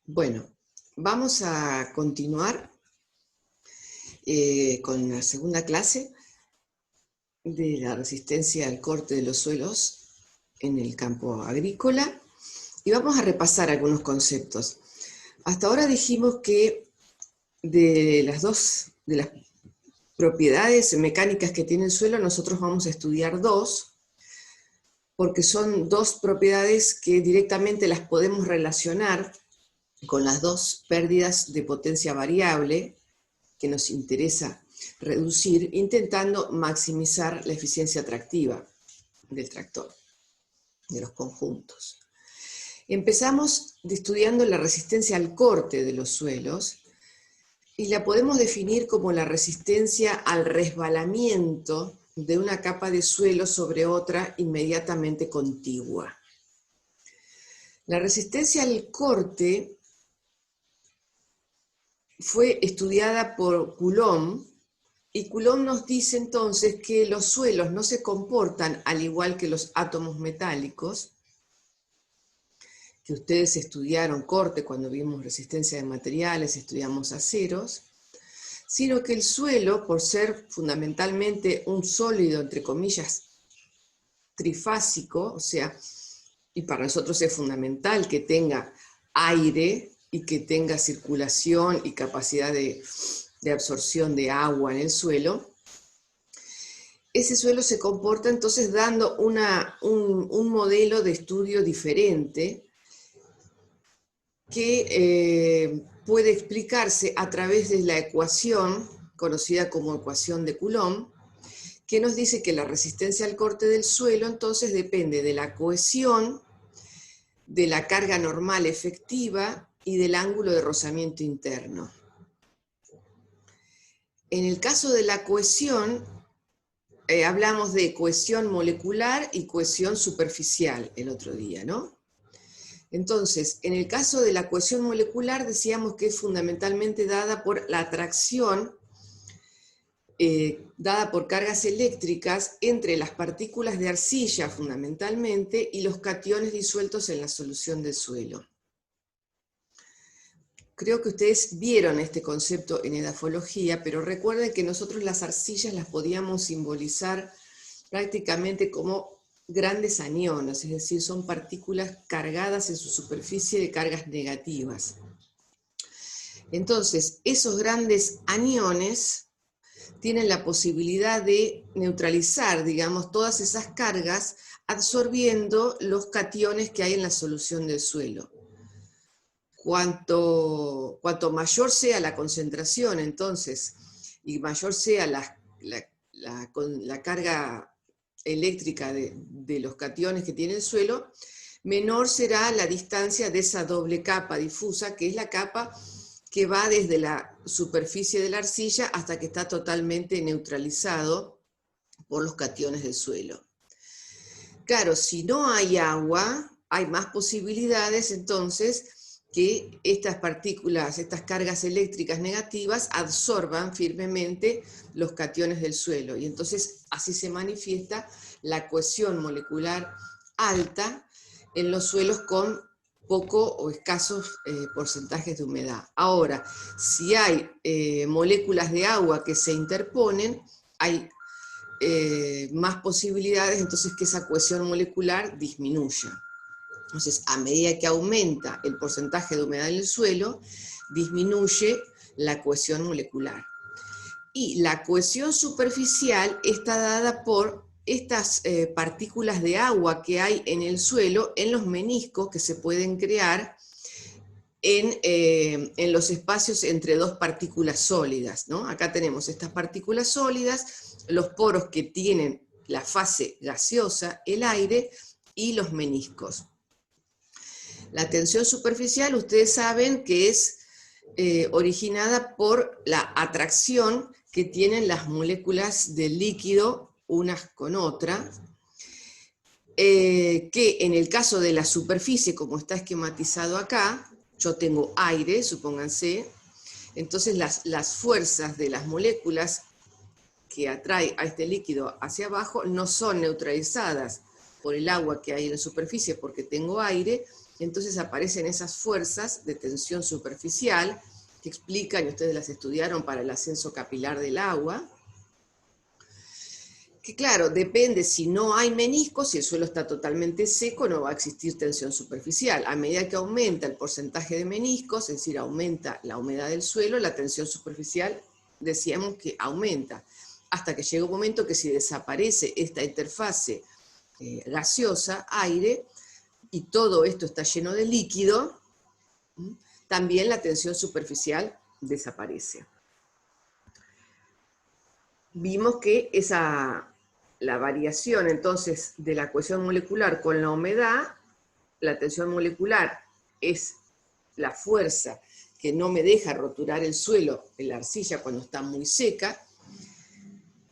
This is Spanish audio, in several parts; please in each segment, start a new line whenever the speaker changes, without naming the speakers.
Bueno, vamos a continuar con la segunda clase de la resistencia al corte de los suelos en el campo agrícola y vamos a repasar algunos conceptos. Hasta ahora dijimos que de las propiedades mecánicas que tiene el suelo, nosotros vamos a estudiar dos, porque son dos propiedades que directamente las podemos relacionar con las dos pérdidas de potencia variable que nos interesa reducir, intentando maximizar la eficiencia tractiva del tractor, de los conjuntos. Empezamos estudiando la resistencia al corte de los suelos y la podemos definir como la resistencia al resbalamiento de una capa de suelo sobre otra inmediatamente contigua. La resistencia al corte fue estudiada por Coulomb, y Coulomb nos dice entonces que los suelos no se comportan al igual que los átomos metálicos, que ustedes estudiaron corte cuando vimos resistencia de materiales, estudiamos aceros, sino que el suelo, por ser fundamentalmente un sólido, entre comillas, trifásico, o sea, y para nosotros es fundamental que tenga aire y que tenga circulación y capacidad de absorción de agua en el suelo, ese suelo se comporta entonces dando un modelo de estudio diferente que puede explicarse a través de la ecuación, conocida como ecuación de Coulomb, que nos dice que la resistencia al corte del suelo entonces depende de la cohesión, de la carga normal efectiva y del ángulo de rozamiento interno. En el caso de la cohesión, hablamos de cohesión molecular y cohesión superficial el otro día, ¿no? Entonces, en el caso de la cohesión molecular decíamos que es fundamentalmente dada por la atracción dada por cargas eléctricas entre las partículas de arcilla fundamentalmente y los cationes disueltos en la solución del suelo. Creo que ustedes vieron este concepto en edafología, pero recuerden que nosotros las arcillas las podíamos simbolizar prácticamente como grandes aniones, es decir, son partículas cargadas en su superficie de cargas negativas. Entonces, esos grandes aniones tienen la posibilidad de neutralizar, digamos, todas esas cargas absorbiendo los cationes que hay en la solución del suelo. Cuanto mayor sea la concentración, entonces, y mayor sea la carga eléctrica de los cationes que tiene el suelo, menor será la distancia de esa doble capa difusa, que es la capa que va desde la superficie de la arcilla hasta que está totalmente neutralizado por los cationes del suelo. Claro, si no hay agua, hay más posibilidades entonces que estas partículas, estas cargas eléctricas negativas absorban firmemente los cationes del suelo, y entonces así se manifiesta la cohesión molecular alta en los suelos con poco o escasos porcentajes de humedad. Ahora, si hay moléculas de agua que se interponen, hay más posibilidades entonces que esa cohesión molecular disminuya. Entonces, a medida que aumenta el porcentaje de humedad en el suelo, disminuye la cohesión molecular. Y la cohesión superficial está dada por estas partículas de agua que hay en el suelo, en los meniscos que se pueden crear en los espacios entre dos partículas sólidas, ¿no? Acá tenemos estas partículas sólidas, los poros que tienen la fase gaseosa, el aire, y los meniscos. La tensión superficial, ustedes saben que es originada por la atracción que tienen las moléculas del líquido unas con otras, que en el caso de la superficie, como está esquematizado acá, yo tengo aire, supónganse, entonces las fuerzas de las moléculas que atrae a este líquido hacia abajo no son neutralizadas por el agua que hay en la superficie porque tengo aire, entonces aparecen esas fuerzas de tensión superficial que explican, y ustedes las estudiaron para el ascenso capilar del agua, que claro, depende si no hay meniscos, si el suelo está totalmente seco, no va a existir tensión superficial. A medida que aumenta el porcentaje de meniscos, es decir, aumenta la humedad del suelo, la tensión superficial decíamos que aumenta, hasta que llega un momento que si desaparece esta interfase gaseosa, aire, y todo esto está lleno de líquido, también la tensión superficial desaparece. Vimos que la variación entonces de la cohesión molecular con la humedad, la tensión molecular es la fuerza que no me deja roturar el suelo en la arcilla cuando está muy seca,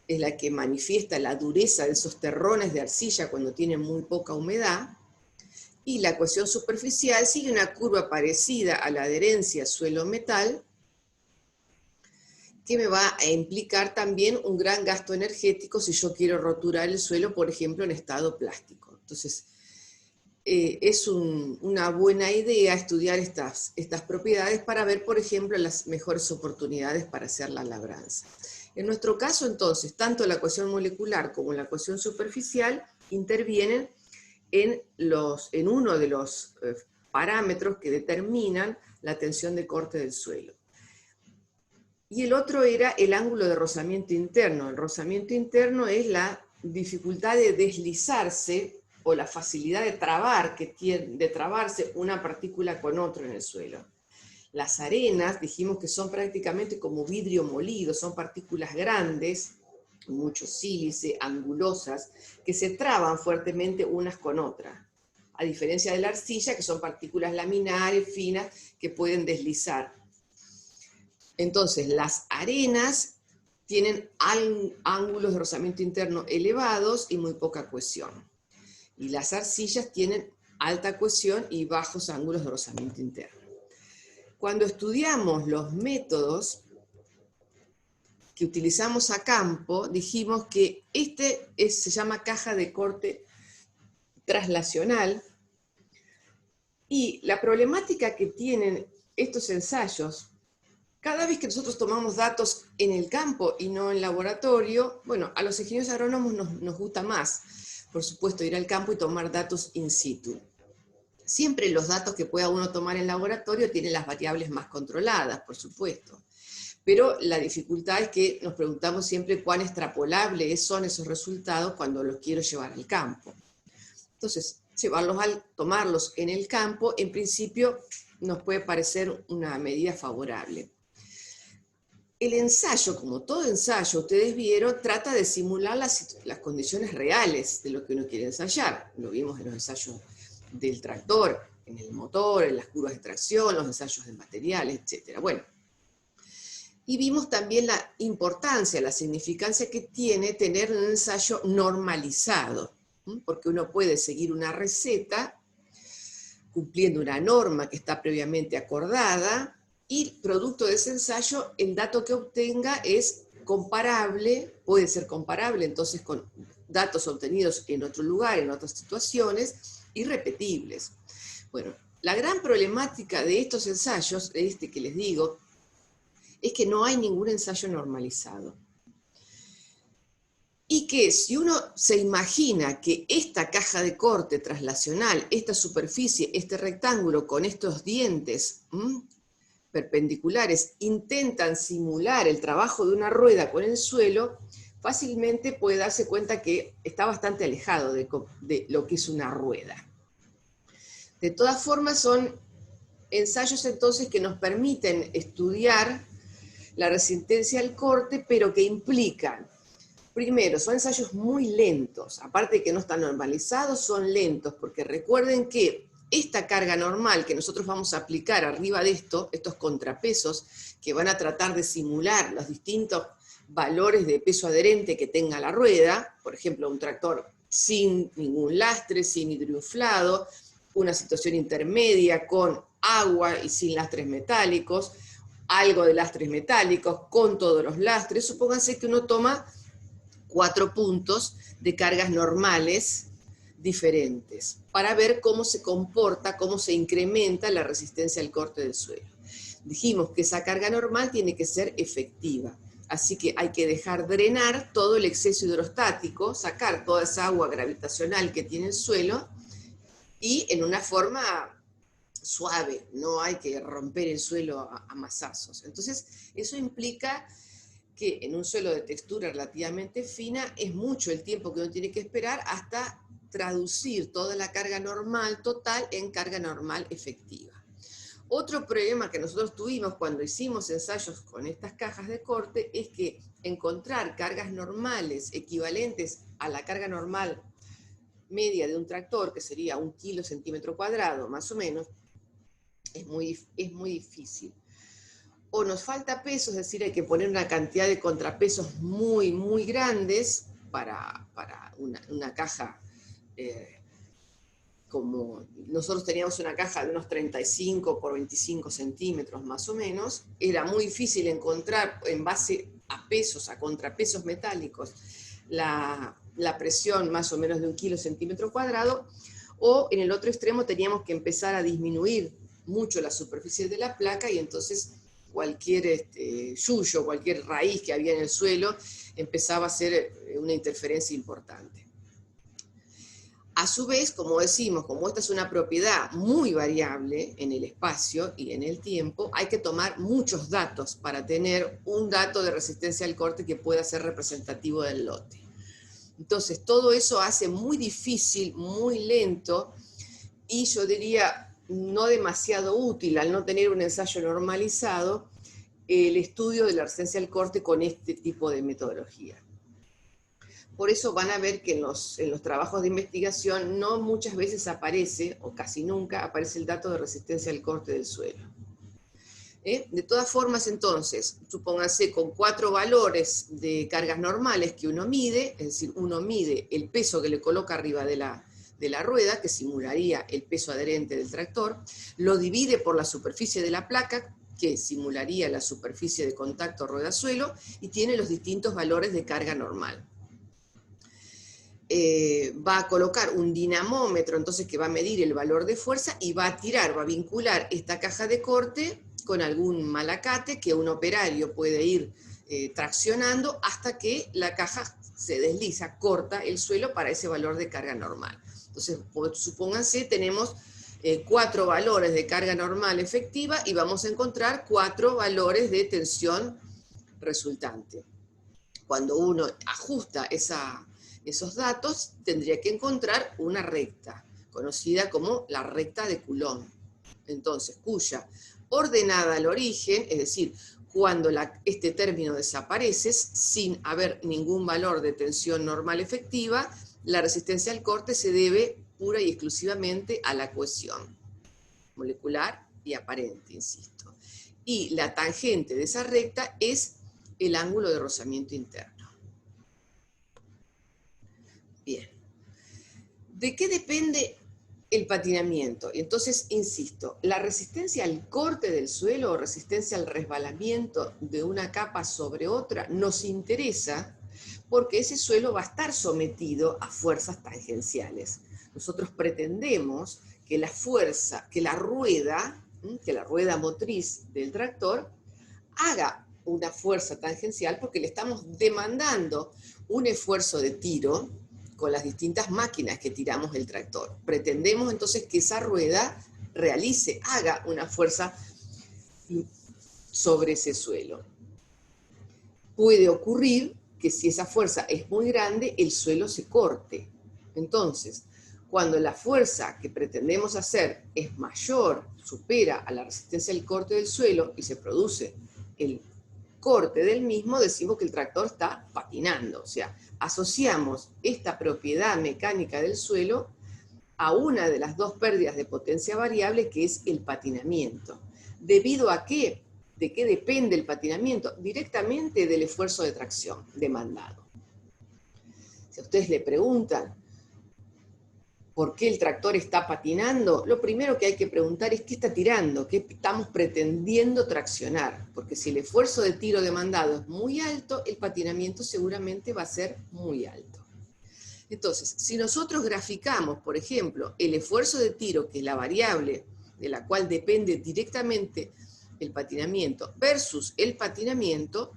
es la que manifiesta la dureza de esos terrones de arcilla cuando tienen muy poca humedad, y la cohesión superficial sigue una curva parecida a la adherencia suelo-metal, que me va a implicar también un gran gasto energético si yo quiero roturar el suelo, por ejemplo, en estado plástico. Entonces, es una buena idea estudiar estas propiedades para ver, por ejemplo, las mejores oportunidades para hacer la labranza. En nuestro caso, entonces, tanto la cohesión molecular como la cohesión superficial intervienen en uno de los parámetros que determinan la tensión de corte del suelo. Y el otro era el ángulo de rozamiento interno. El rozamiento interno es la dificultad de deslizarse o la facilidad de trabarse una partícula con otra en el suelo. Las arenas, dijimos que son prácticamente como vidrio molido, son partículas grandes, mucho sílice, angulosas, que se traban fuertemente unas con otras. A diferencia de la arcilla, que son partículas laminares, finas, que pueden deslizar. Entonces, las arenas tienen ángulos de rozamiento interno elevados y muy poca cohesión. Y las arcillas tienen alta cohesión y bajos ángulos de rozamiento interno. Cuando estudiamos los métodos que utilizamos a campo, dijimos que se llama caja de corte traslacional, y la problemática que tienen estos ensayos, cada vez que nosotros tomamos datos en el campo y no en laboratorio, bueno, a los ingenieros agrónomos nos gusta más, por supuesto, ir al campo y tomar datos in situ. Siempre los datos que pueda uno tomar en laboratorio tienen las variables más controladas, por supuesto. Pero la dificultad es que nos preguntamos siempre cuán extrapolables son esos resultados cuando los quiero llevar al campo. Entonces, tomarlos en el campo, en principio, nos puede parecer una medida favorable. El ensayo, como todo ensayo, ustedes vieron, trata de simular las condiciones reales de lo que uno quiere ensayar. Lo vimos en los ensayos del tractor, en el motor, en las curvas de tracción, los ensayos de materiales, etc. Bueno, y vimos también la importancia, la significancia que tiene tener un ensayo normalizado, porque uno puede seguir una receta cumpliendo una norma que está previamente acordada, y producto de ese ensayo, el dato que obtenga es comparable, puede ser comparable entonces con datos obtenidos en otro lugar, en otras situaciones, y repetibles. Bueno, la gran problemática de estos ensayos, que les digo, es que no hay ningún ensayo normalizado. Y que si uno se imagina que esta caja de corte traslacional, esta superficie, este rectángulo con estos dientes perpendiculares intentan simular el trabajo de una rueda con el suelo, fácilmente puede darse cuenta que está bastante alejado de lo que es una rueda. De todas formas, son ensayos entonces que nos permiten estudiar la resistencia al corte, pero que implican, primero, son ensayos muy lentos, aparte de que no están normalizados, son lentos, porque recuerden que esta carga normal que nosotros vamos a aplicar arriba de estos contrapesos, que van a tratar de simular los distintos valores de peso adherente que tenga la rueda, por ejemplo, un tractor sin ningún lastre, sin hidroinflado, una situación intermedia con agua y sin lastres metálicos, algo de lastres metálicos, con todos los lastres. Supónganse que uno toma 4 puntos de cargas normales diferentes para ver cómo se comporta, cómo se incrementa la resistencia al corte del suelo. Dijimos que esa carga normal tiene que ser efectiva, así que hay que dejar drenar todo el exceso hidrostático, sacar toda esa agua gravitacional que tiene el suelo y en una forma suave, no hay que romper el suelo a mazazos. Entonces, eso implica que en un suelo de textura relativamente fina es mucho el tiempo que uno tiene que esperar hasta traducir toda la carga normal total en carga normal efectiva. Otro problema que nosotros tuvimos cuando hicimos ensayos con estas cajas de corte es que encontrar cargas normales equivalentes a la carga normal media de un tractor, que sería 1 kilo centímetro cuadrado, más o menos, es muy difícil. O nos falta peso, es decir, hay que poner una cantidad de contrapesos muy, muy grandes para una caja, como nosotros teníamos una caja de unos 35 por 25 centímetros más o menos, era muy difícil encontrar en base a pesos, a contrapesos metálicos, la presión más o menos de 1 kilo centímetro cuadrado, o en el otro extremo teníamos que empezar a disminuir mucho la superficie de la placa y entonces cualquier yuyo, cualquier raíz que había en el suelo empezaba a ser una interferencia importante. A su vez, como decimos, como esta es una propiedad muy variable en el espacio y en el tiempo, hay que tomar muchos datos para tener un dato de resistencia al corte que pueda ser representativo del lote. Entonces, todo eso hace muy difícil, muy lento y yo diría no demasiado útil al no tener un ensayo normalizado el estudio de la resistencia al corte con este tipo de metodología. Por eso van a ver que en los trabajos de investigación no muchas veces aparece, o casi nunca, aparece el dato de resistencia al corte del suelo. De todas formas, entonces, supóngase con 4 valores de cargas normales que uno mide, es decir, uno mide el peso que le coloca arriba de la rueda, que simularía el peso adherente del tractor, lo divide por la superficie de la placa, que simularía la superficie de contacto rueda-suelo, y tiene los distintos valores de carga normal. Va a colocar un dinamómetro, entonces, que va a medir el valor de fuerza y va a tirar, va a vincular esta caja de corte con algún malacate que un operario puede ir traccionando hasta que la caja se desliza, corta el suelo para ese valor de carga normal. Entonces, supónganse, tenemos 4 valores de carga normal efectiva y vamos a encontrar 4 valores de tensión resultante. Cuando uno ajusta esos datos, tendría que encontrar una recta, conocida como la recta de Coulomb. Entonces, cuya ordenada al origen, es decir, cuando este término desaparece, sin haber ningún valor de tensión normal efectiva, la resistencia al corte se debe pura y exclusivamente a la cohesión molecular y aparente, insisto. Y la tangente de esa recta es el ángulo de rozamiento interno. Bien. ¿De qué depende el patinamiento? Entonces, insisto, la resistencia al corte del suelo o resistencia al resbalamiento de una capa sobre otra nos interesa porque ese suelo va a estar sometido a fuerzas tangenciales. Nosotros pretendemos que la fuerza, que la rueda motriz del tractor haga una fuerza tangencial porque le estamos demandando un esfuerzo de tiro con las distintas máquinas que tiramos el tractor. Pretendemos entonces que esa rueda haga una fuerza sobre ese suelo. Puede ocurrir que si esa fuerza es muy grande, el suelo se corte. Entonces, cuando la fuerza que pretendemos hacer es mayor, supera a la resistencia al corte del suelo y se produce el corte del mismo, decimos que el tractor está patinando. O sea, asociamos esta propiedad mecánica del suelo a una de las 2 pérdidas de potencia variable, que es el patinamiento. ¿Debido a qué? ¿De qué depende el patinamiento? Directamente del esfuerzo de tracción demandado. Si a ustedes le preguntan por qué el tractor está patinando, lo primero que hay que preguntar es qué está tirando, qué estamos pretendiendo traccionar, porque si el esfuerzo de tiro demandado es muy alto, el patinamiento seguramente va a ser muy alto. Entonces, si nosotros graficamos, por ejemplo, el esfuerzo de tiro, que es la variable de la cual depende directamente el patinamiento, versus el patinamiento,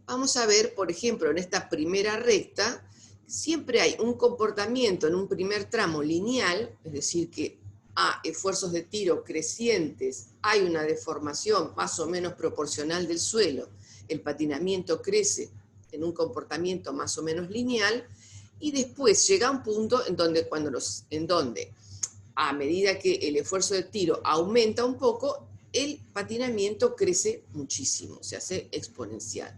vamos a ver, por ejemplo, en esta primera recta, siempre hay un comportamiento en un primer tramo lineal, es decir, que a esfuerzos de tiro crecientes hay una deformación más o menos proporcional del suelo, el patinamiento crece en un comportamiento más o menos lineal, y después llega un punto en donde, a medida que el esfuerzo de tiro aumenta un poco, el patinamiento crece muchísimo, se hace exponencial.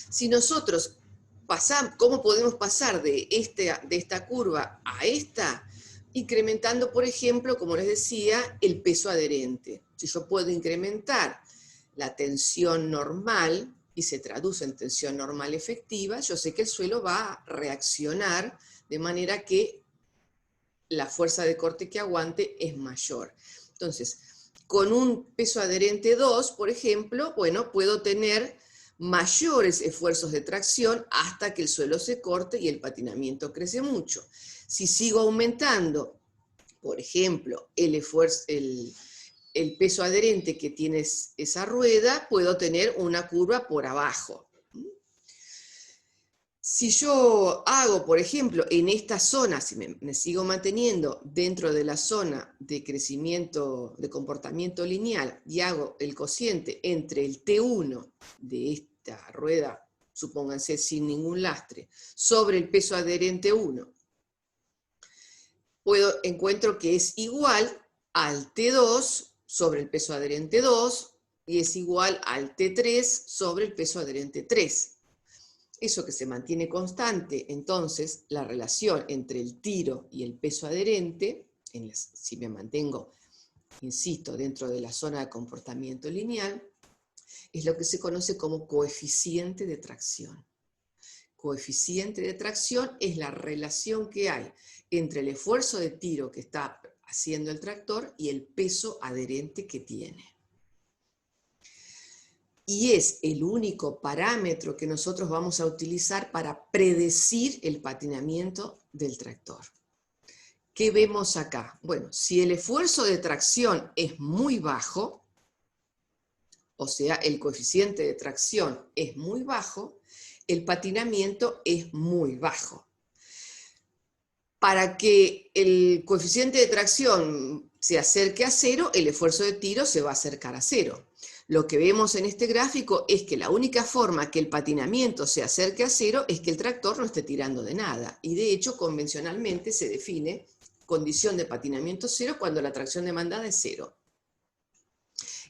Si nosotros pasamos, ¿cómo podemos pasar de esta curva a esta? Incrementando, por ejemplo, como les decía, el peso adherente. Si yo puedo incrementar la tensión normal, y se traduce en tensión normal efectiva, yo sé que el suelo va a reaccionar de manera que la fuerza de corte que aguante es mayor. Entonces, con un peso adherente 2, por ejemplo, bueno, puedo tener mayores esfuerzos de tracción hasta que el suelo se corte y el patinamiento crece mucho. Si sigo aumentando, por ejemplo, el peso adherente que tiene esa rueda, puedo tener una curva por abajo. Si yo hago, por ejemplo, en esta zona, si me sigo manteniendo dentro de la zona de crecimiento, de comportamiento lineal, y hago el cociente entre el T1 de esta rueda, supónganse sin ningún lastre, sobre el peso adherente 1, encuentro que es igual al T2 sobre el peso adherente 2, y es igual al T3 sobre el peso adherente 3. Eso que se mantiene constante, entonces, la relación entre el tiro y el peso adherente, si me mantengo, insisto, dentro de la zona de comportamiento lineal, es lo que se conoce como coeficiente de tracción. Coeficiente de tracción es la relación que hay entre el esfuerzo de tiro que está haciendo el tractor y el peso adherente que tiene. Y es el único parámetro que nosotros vamos a utilizar para predecir el patinamiento del tractor. ¿Qué vemos acá? Bueno, si el esfuerzo de tracción es muy bajo, o sea, el coeficiente de tracción es muy bajo, el patinamiento es muy bajo. Para que el coeficiente de tracción se acerque a cero, el esfuerzo de tiro se va a acercar a cero. Lo que vemos en este gráfico es que la única forma que el patinamiento se acerque a cero es que el tractor no esté tirando de nada. Y de hecho, convencionalmente se define condición de patinamiento cero cuando la tracción demandada es cero.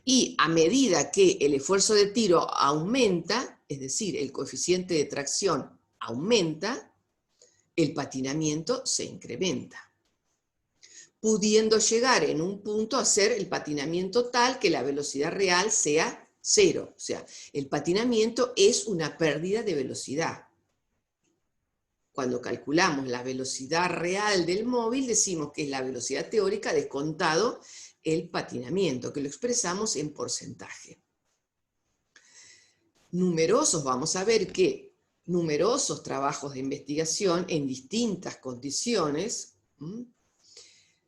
Y a medida que el esfuerzo de tiro aumenta, es decir, el coeficiente de tracción aumenta, el patinamiento se incrementa, pudiendo llegar en un punto a ser el patinamiento tal que la velocidad real sea cero. O sea, el patinamiento es una pérdida de velocidad. Cuando calculamos la velocidad real del móvil, decimos que es la velocidad teórica descontado el patinamiento, que lo expresamos en porcentaje. Vamos a ver que numerosos trabajos de investigación en distintas condiciones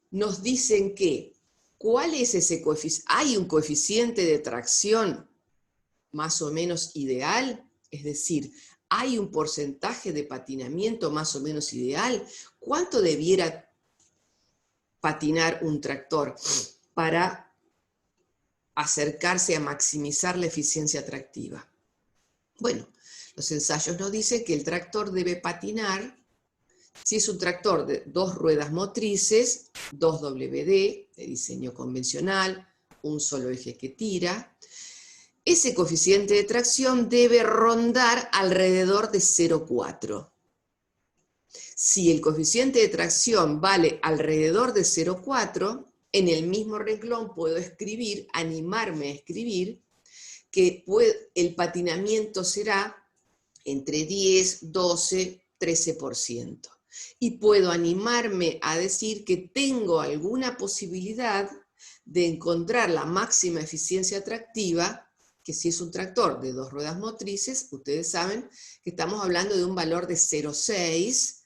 nos dicen que ¿cuál es ese coeficiente? ¿Hay un coeficiente de tracción más o menos ideal? Es decir, ¿hay un porcentaje de patinamiento más o menos ideal? ¿Cuánto debiera patinar un tractor para acercarse a maximizar la eficiencia tractiva? Bueno, los ensayos nos dicen que el tractor debe patinar, si es un tractor de 2 ruedas motrices, 2 WD, de diseño convencional, un solo eje que tira, ese coeficiente de tracción debe rondar alrededor de 0,4. Si el coeficiente de tracción vale alrededor de 0,4, en el mismo renglón puedo escribir, animarme a escribir, que el patinamiento será entre 10, 12, 13%. Y puedo animarme a decir que tengo alguna posibilidad de encontrar la máxima eficiencia tractiva que si es un tractor de 2 ruedas motrices, ustedes saben que estamos hablando de un valor de 0,6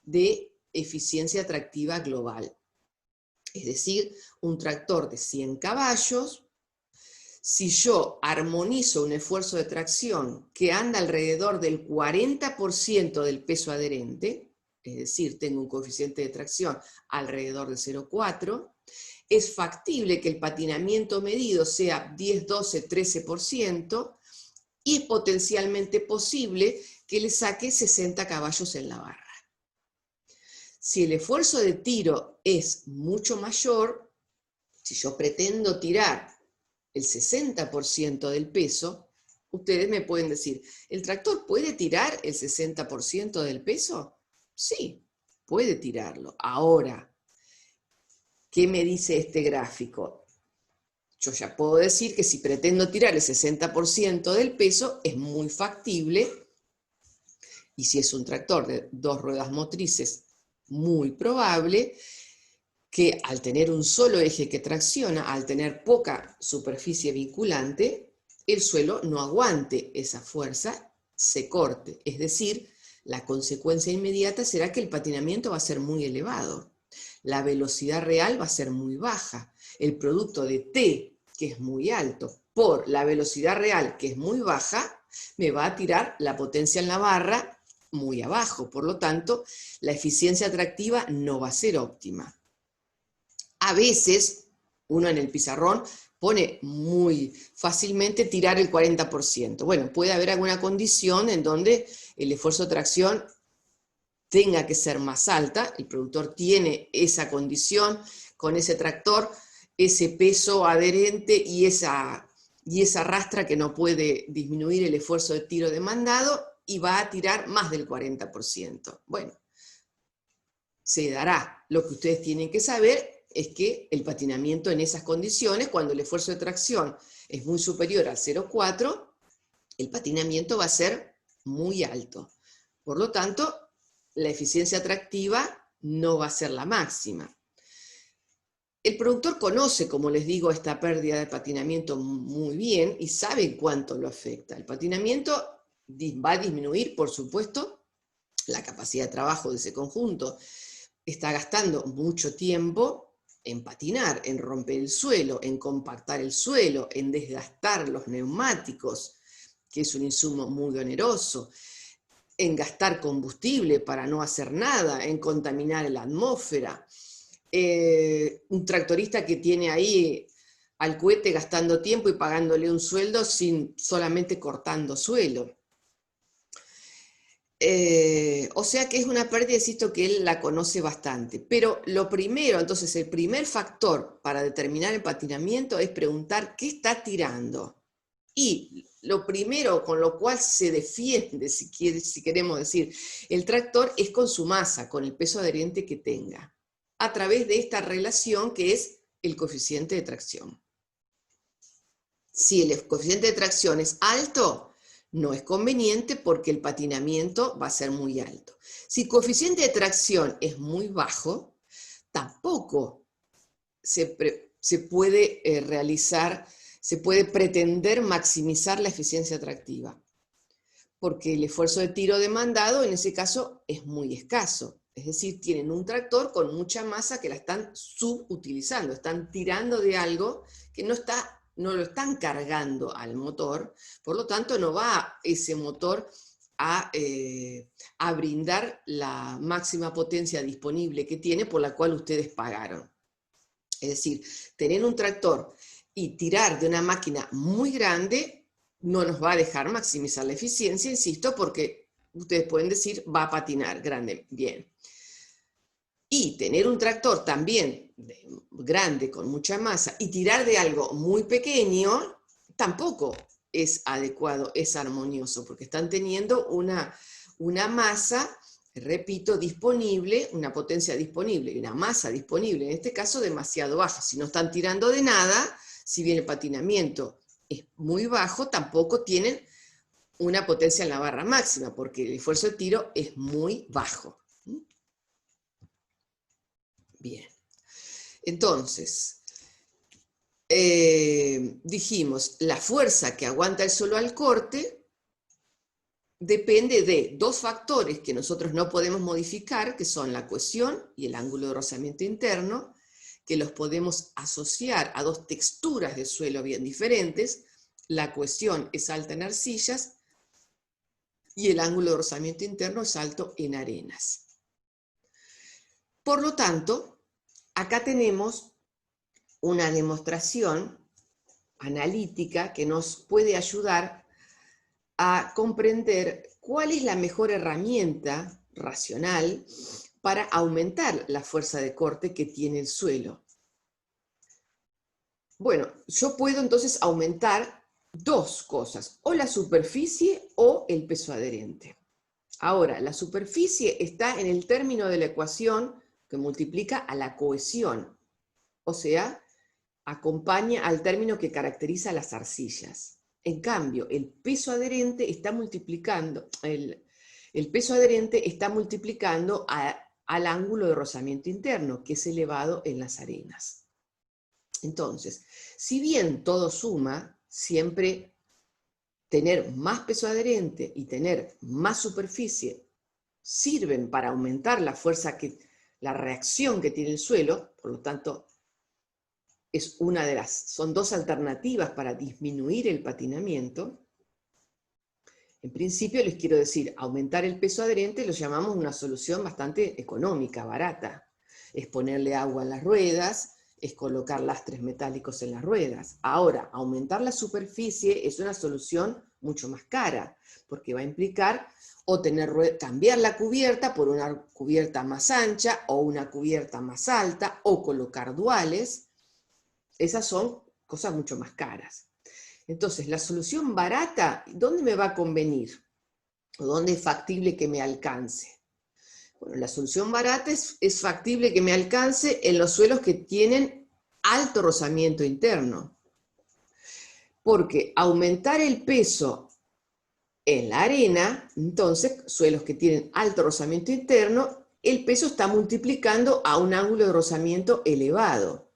de eficiencia tractiva global. Es decir, un tractor de 100 caballos, si yo armonizo un esfuerzo de tracción que anda alrededor del 40% del peso adherente, es decir, tengo un coeficiente de tracción alrededor de 0,4, es factible que el patinamiento medido sea 10, 12, 13%, y es potencialmente posible que le saque 60 caballos en la barra. Si el esfuerzo de tiro es mucho mayor, si yo pretendo tirar el 60% del peso, ustedes me pueden decir, ¿el tractor puede tirar el 60% del peso? Sí, puede tirarlo. Ahora, ¿qué me dice este gráfico? Yo ya puedo decir que si pretendo tirar el 60% del peso, es muy factible, y si es un tractor de 2 ruedas motrices, muy probable, que al tener un solo eje que tracciona, al tener poca superficie vinculante, el suelo no aguante esa fuerza, se corte. Es decir, la consecuencia inmediata será que el patinamiento va a ser muy elevado. La velocidad real va a ser muy baja. El producto de T, que es muy alto, por la velocidad real, que es muy baja, me va a tirar la potencia en la barra muy abajo. Por lo tanto, la eficiencia atractiva no va a ser óptima. A veces, uno en el pizarrón pone muy fácilmente tirar el 40%. Bueno, puede haber alguna condición en donde el esfuerzo de tracción tenga que ser más alta, el productor tiene esa condición, con ese tractor, ese peso adherente y esa rastra que no puede disminuir el esfuerzo de tiro demandado y va a tirar más del 40%. Bueno, se dará. Lo que ustedes tienen que saber es que el patinamiento en esas condiciones, cuando el esfuerzo de tracción es muy superior al 0,4, el patinamiento va a ser muy alto. Por lo tanto, la eficiencia atractiva no va a ser la máxima. El productor conoce, como les digo, esta pérdida de patinamiento muy bien y sabe cuánto lo afecta. El patinamiento va a disminuir, por supuesto, la capacidad de trabajo de ese conjunto. Está gastando mucho tiempo en patinar, en romper el suelo, en compactar el suelo, en desgastar los neumáticos, que es un insumo muy oneroso, en gastar combustible para no hacer nada, en contaminar la atmósfera. Un tractorista que tiene ahí al cohete gastando tiempo y pagándole un sueldo solamente cortando suelo. O sea que es una pérdida, insisto, que él la conoce bastante. Pero lo primero, entonces, el primer factor para determinar el patinamiento es preguntar qué está tirando. Y lo primero con lo cual se defiende, si queremos decir, el tractor es con su masa, con el peso adherente que tenga, a través de esta relación que es el coeficiente de tracción. Si el coeficiente de tracción es alto, no es conveniente porque el patinamiento va a ser muy alto. Si el coeficiente de tracción es muy bajo, tampoco se puede se puede pretender maximizar la eficiencia atractiva, porque el esfuerzo de tiro demandado en ese caso es muy escaso. Es decir, tienen un tractor con mucha masa que la están subutilizando, están tirando de algo que no lo están cargando al motor, por lo tanto no va ese motor a brindar la máxima potencia disponible que tiene por la cual ustedes pagaron. Es decir, tener un tractor y tirar de una máquina muy grande no nos va a dejar maximizar la eficiencia, insisto, porque ustedes pueden decir, va a patinar grande, bien. Y tener un tractor también grande, con mucha masa, y tirar de algo muy pequeño, tampoco es adecuado, es armonioso, porque están teniendo una masa, repito, disponible, una potencia disponible y una masa disponible, en este caso demasiado baja. Si no están tirando de nada, si bien el patinamiento es muy bajo, tampoco tienen una potencia en la barra máxima, porque el esfuerzo de tiro es muy bajo. Bien. Entonces, dijimos, la fuerza que aguanta el suelo al corte depende de dos factores que nosotros no podemos modificar, que son la cohesión y el ángulo de rozamiento interno, que los podemos asociar a dos texturas de suelo bien diferentes. La cohesión es alta en arcillas y el ángulo de rozamiento interno es alto en arenas. Por lo tanto, acá tenemos una demostración analítica que nos puede ayudar a comprender cuál es la mejor herramienta racional para aumentar la fuerza de corte que tiene el suelo. Bueno, yo puedo entonces aumentar dos cosas, o la superficie o el peso adherente. Ahora, la superficie está en el término de la ecuación que multiplica a la cohesión, o sea, acompaña al término que caracteriza las arcillas. En cambio, el peso adherente está multiplicando, el peso adherente está multiplicando al ángulo de rozamiento interno, que es elevado en las arenas. Entonces, si bien todo suma, siempre tener más peso adherente y tener más superficie sirven para aumentar la fuerza, la reacción que tiene el suelo, por lo tanto, son dos alternativas para disminuir el patinamiento. En principio les quiero decir, aumentar el peso adherente lo llamamos una solución bastante económica, barata. Es ponerle agua a las ruedas, es colocar lastres metálicos en las ruedas. Ahora, aumentar la superficie es una solución mucho más cara, porque va a implicar o cambiar la cubierta por una cubierta más ancha, o una cubierta más alta, o colocar duales. Esas son cosas mucho más caras. Entonces, la solución barata, ¿dónde me va a convenir? ¿O dónde es factible que me alcance? Bueno, la solución barata es factible que me alcance en los suelos que tienen alto rozamiento interno. Porque aumentar el peso en la arena, entonces, suelos que tienen alto rozamiento interno, el peso está multiplicando a un ángulo de rozamiento elevado.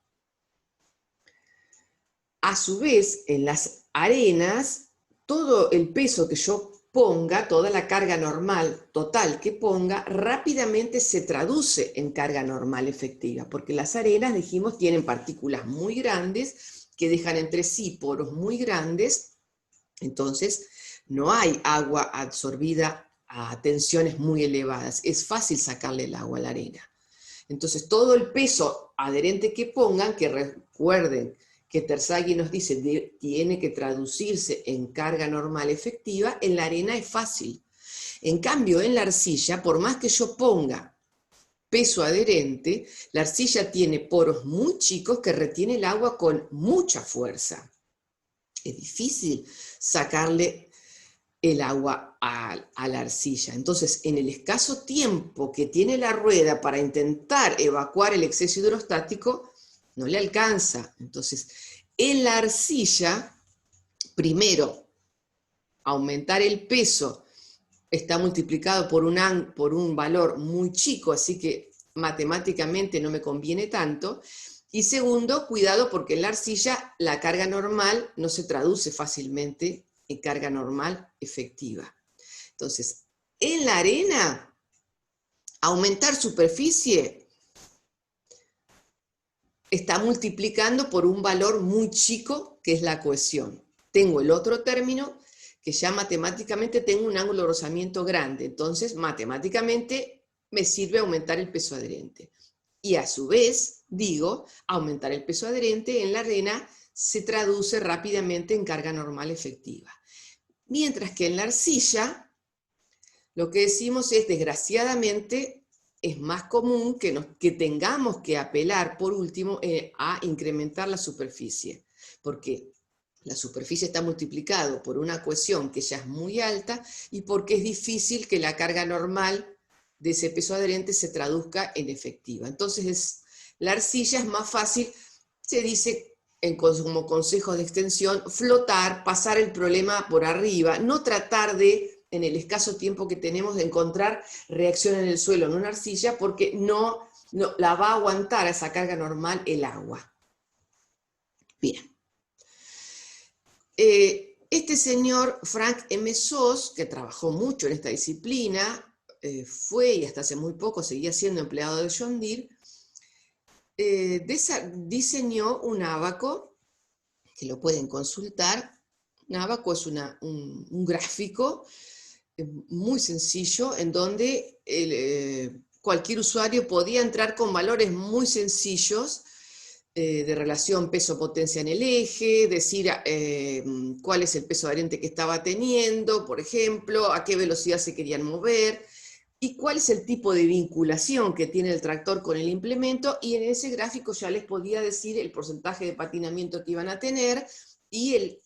A su vez, en las arenas, todo el peso que yo ponga, toda la carga normal total que ponga, rápidamente se traduce en carga normal efectiva, porque las arenas, dijimos, tienen partículas muy grandes que dejan entre sí poros muy grandes, entonces no hay agua absorbida a tensiones muy elevadas, es fácil sacarle el agua a la arena. Entonces todo el peso adherente que pongan, que recuerden que Terzaghi nos dice tiene que traducirse en carga normal efectiva, en la arena es fácil. En cambio, en la arcilla, por más que yo ponga peso adherente, la arcilla tiene poros muy chicos que retiene el agua con mucha fuerza. Es difícil sacarle el agua a la arcilla. Entonces, en el escaso tiempo que tiene la rueda para intentar evacuar el exceso hidrostático, no le alcanza. Entonces, en la arcilla, primero, aumentar el peso está multiplicado por un valor muy chico, así que matemáticamente no me conviene tanto. Y segundo, cuidado porque en la arcilla la carga normal no se traduce fácilmente en carga normal efectiva. Entonces, en la arena, aumentar superficie está multiplicando por un valor muy chico, que es la cohesión. Tengo el otro término, que ya matemáticamente tengo un ángulo de rozamiento grande, entonces matemáticamente me sirve aumentar el peso adherente. Y a su vez, digo, aumentar el peso adherente en la arena se traduce rápidamente en carga normal efectiva. Mientras que en la arcilla, lo que decimos es, desgraciadamente, es más común que tengamos que apelar, por último, a incrementar la superficie, porque la superficie está multiplicado por una cohesión que ya es muy alta y porque es difícil que la carga normal de ese peso adherente se traduzca en efectiva. Entonces, la arcilla es más fácil, se dice como consejo de extensión, flotar, pasar el problema por arriba, no tratar de, en el escaso tiempo que tenemos, de encontrar reacción en el suelo en una arcilla, porque no la va a aguantar a esa carga normal el agua. Bien. Este señor Frank M. Sos, que trabajó mucho en esta disciplina, fue y hasta hace muy poco seguía siendo empleado de John Deere, diseñó un ábaco, que lo pueden consultar. Un ábaco es un gráfico muy sencillo en donde cualquier usuario podía entrar con valores muy sencillos de relación peso-potencia en el eje, decir cuál es el peso adherente que estaba teniendo, por ejemplo, a qué velocidad se querían mover, y cuál es el tipo de vinculación que tiene el tractor con el implemento, y en ese gráfico ya les podía decir el porcentaje de patinamiento que iban a tener y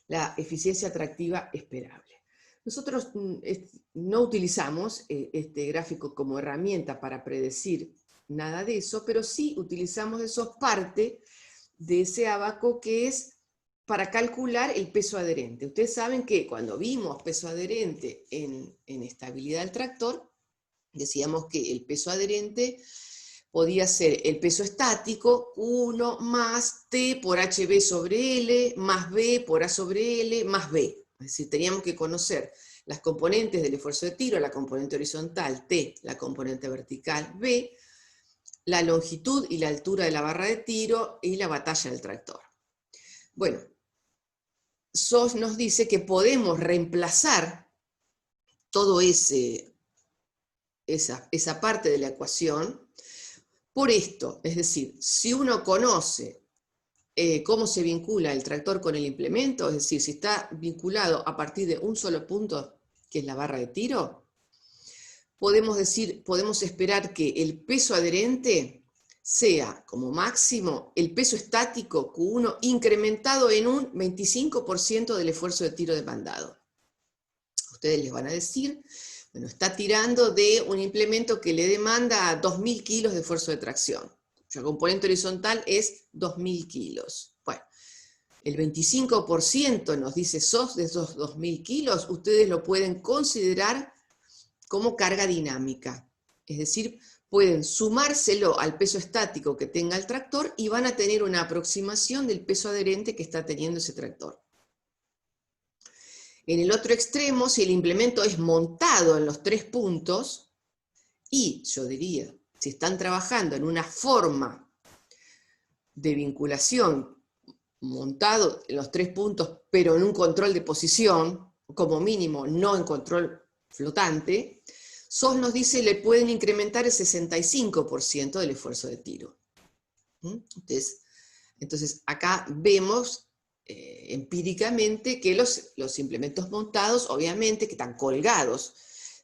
la eficiencia tractiva esperable. Nosotros no utilizamos este gráfico como herramienta para predecir nada de eso, pero sí utilizamos eso parte de ese ábaco que es para calcular el peso adherente. Ustedes saben que cuando vimos peso adherente en estabilidad del tractor, decíamos que el peso adherente podía ser el peso estático, 1 más T por HB sobre L, más B por A sobre L, más B. Es decir, teníamos que conocer las componentes del esfuerzo de tiro, la componente horizontal T, la componente vertical B, la longitud y la altura de la barra de tiro y la batalla del tractor. Bueno, Sos nos dice que podemos reemplazar todo esa parte de la ecuación por esto, es decir, si uno conoce cómo se vincula el tractor con el implemento, es decir, si está vinculado a partir de un solo punto, que es la barra de tiro, podemos esperar que el peso adherente sea, como máximo, el peso estático Q1 incrementado en un 25% del esfuerzo de tiro demandado. Ustedes les van a decir, bueno, está tirando de un implemento que le demanda 2.000 kilos de esfuerzo de tracción. La componente horizontal es 2.000 kilos. Bueno, el 25% nos dice Sos de esos 2.000 kilos, ustedes lo pueden considerar como carga dinámica. Es decir, pueden sumárselo al peso estático que tenga el tractor y van a tener una aproximación del peso adherente que está teniendo ese tractor. En el otro extremo, si el implemento es montado en los 3 puntos, y yo diría, si están trabajando en una forma de vinculación montado en los 3 puntos, pero en un control de posición, como mínimo no en control flotante, Sos nos dice le pueden incrementar el 65% del esfuerzo de tiro. Entonces acá vemos empíricamente que los implementos montados, obviamente, que están colgados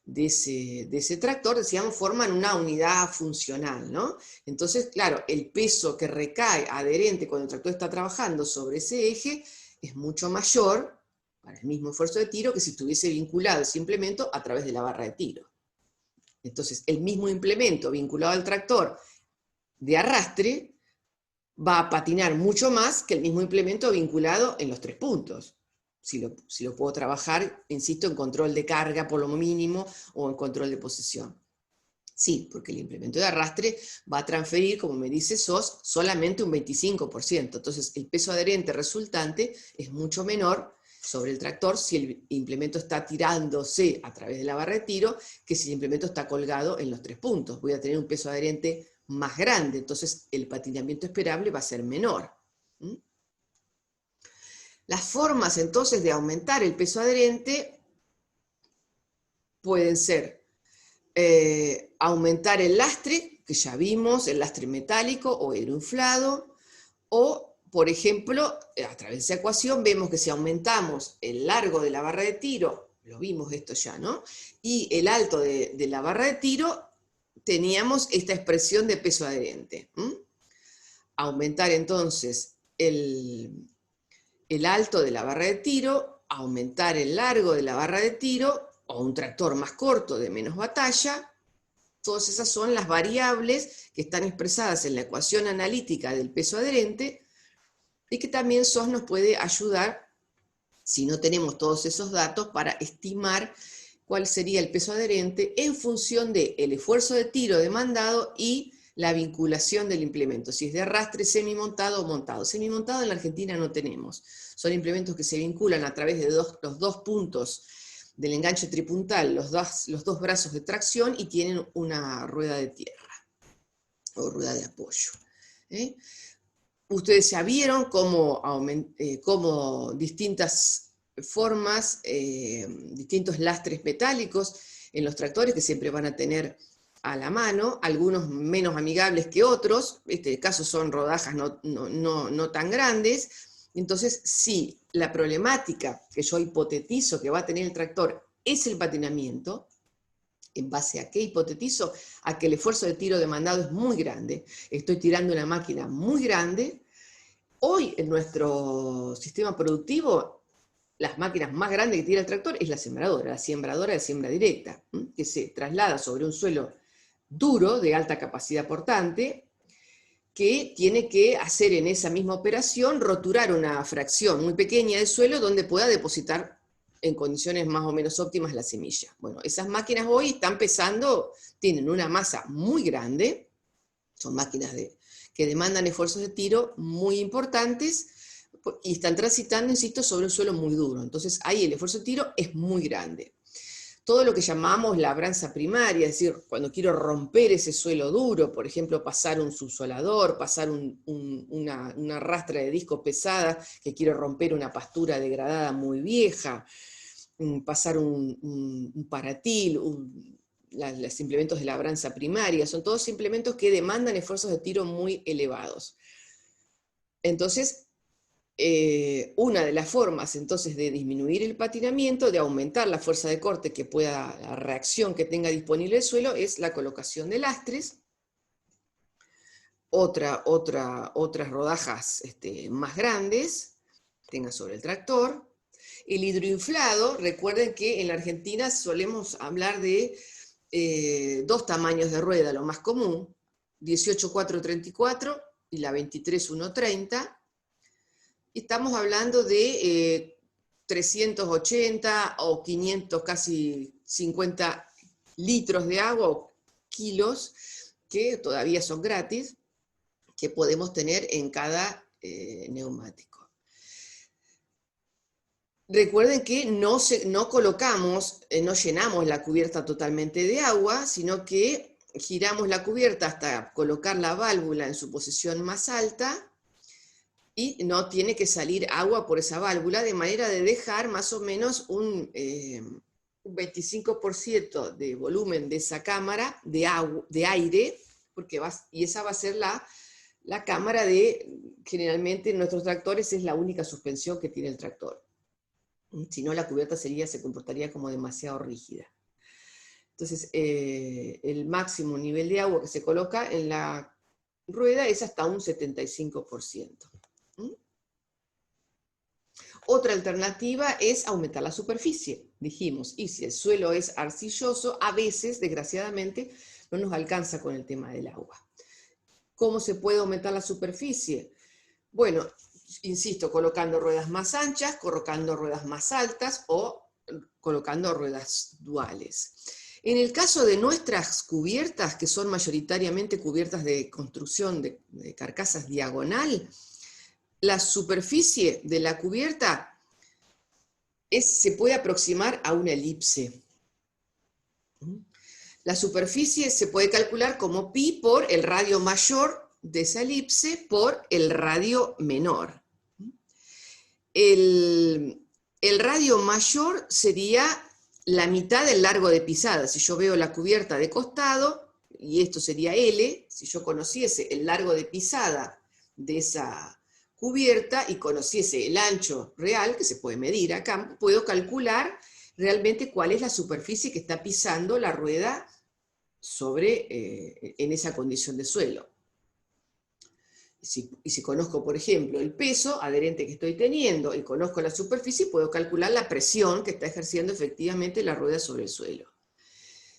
de ese tractor, decíamos, forman una unidad funcional, ¿no? Entonces, claro, el peso que recae adherente cuando el tractor está trabajando sobre ese eje es mucho mayor para el mismo esfuerzo de tiro que si estuviese vinculado ese implemento a través de la barra de tiro. Entonces, el mismo implemento vinculado al tractor de arrastre va a patinar mucho más que el mismo implemento vinculado en los 3 puntos. Si lo puedo trabajar, insisto, en control de carga por lo mínimo o en control de posición. Sí, porque el implemento de arrastre va a transferir, como me dice Sos, solamente un 25%. Entonces el peso adherente resultante es mucho menor sobre el tractor si el implemento está tirándose a través de la barra de tiro que si el implemento está colgado en los 3 puntos. Voy a tener un peso adherente más grande, entonces el patinamiento esperable va a ser menor. Las formas entonces de aumentar el peso adherente pueden ser aumentar el lastre, que ya vimos, el lastre metálico o aeroinflado, o, por ejemplo, a través de esa ecuación vemos que si aumentamos el largo de la barra de tiro, lo vimos esto ya, ¿no? Y el alto de la barra de tiro, teníamos esta expresión de peso adherente. Aumentar entonces el alto de la barra de tiro, aumentar el largo de la barra de tiro, o un tractor más corto de menos batalla. Todas esas son las variables que están expresadas en la ecuación analítica del peso adherente y que también Sos nos puede ayudar, si no tenemos todos esos datos, para estimar cuál sería el peso adherente en función del esfuerzo de tiro demandado y la vinculación del implemento, si es de arrastre, semimontado o montado. Semimontado en la Argentina no tenemos. Son implementos que se vinculan a través de los dos puntos del enganche tripuntal, los dos brazos de tracción, y tienen una rueda de tierra o rueda de apoyo. Ustedes ya vieron cómo distintas formas, distintos lastres metálicos en los tractores que siempre van a tener a la mano, algunos menos amigables que otros, en este caso son rodajas no tan grandes. Entonces, si la problemática que yo hipotetizo que va a tener el tractor es el patinamiento, ¿en base a qué hipotetizo? A que el esfuerzo de tiro demandado es muy grande, estoy tirando una máquina muy grande. Hoy en nuestro sistema productivo, las máquinas más grandes que tira el tractor es la siembradora de siembra directa, que se traslada sobre un suelo duro, de alta capacidad portante, que tiene que hacer en esa misma operación roturar una fracción muy pequeña de suelo donde pueda depositar en condiciones más o menos óptimas la semilla. Bueno, esas máquinas hoy están pesando, tienen una masa muy grande, son máquinas que demandan esfuerzos de tiro muy importantes y están transitando, insisto, sobre un suelo muy duro. Entonces ahí el esfuerzo de tiro es muy grande. Todo lo que llamamos labranza primaria, es decir, cuando quiero romper ese suelo duro, por ejemplo, pasar un subsolador, pasar una rastra de disco pesada, que quiero romper una pastura degradada muy vieja, pasar un paratil, los implementos de labranza primaria, son todos implementos que demandan esfuerzos de tiro muy elevados. Entonces, una de las formas entonces de disminuir el patinamiento, de aumentar la fuerza de corte que pueda, la reacción que tenga disponible el suelo, es la colocación de lastres, otras rodajas más grandes, tenga sobre el tractor. El hidroinflado, recuerden que en la Argentina solemos hablar de dos tamaños de rueda, lo más común, 18-4-34 y la 23-1-30. Estamos hablando de 380 o 500, casi 50 litros de agua o kilos, que todavía son gratis, que podemos tener en cada neumático. Recuerden que no colocamos, no llenamos la cubierta totalmente de agua, sino que giramos la cubierta hasta colocar la válvula en su posición más alta, y no tiene que salir agua por esa válvula, de manera de dejar más o menos un 25% de volumen de esa cámara de aire, y esa va a ser la cámara generalmente en nuestros tractores es la única suspensión que tiene el tractor. Si no, la cubierta se comportaría como demasiado rígida. Entonces, el máximo nivel de agua que se coloca en la rueda es hasta un 75%. Otra alternativa es aumentar la superficie, dijimos, y si el suelo es arcilloso, a veces, desgraciadamente, no nos alcanza con el tema del agua. ¿Cómo se puede aumentar la superficie? Bueno, insisto, colocando ruedas más anchas, colocando ruedas más altas o colocando ruedas duales. En el caso de nuestras cubiertas, que son mayoritariamente cubiertas de construcción de carcasas diagonal, la superficie de la cubierta se puede aproximar a una elipse. La superficie se puede calcular como pi por el radio mayor de esa elipse por el radio menor. El radio mayor sería la mitad del largo de pisada. Si yo veo la cubierta de costado, y esto sería L, si yo conociese el largo de pisada de esa cubierta y conociese el ancho real, que se puede medir acá, puedo calcular realmente cuál es la superficie que está pisando la rueda en esa condición de suelo. Y si conozco, por ejemplo, el peso adherente que estoy teniendo y conozco la superficie, puedo calcular la presión que está ejerciendo efectivamente la rueda sobre el suelo.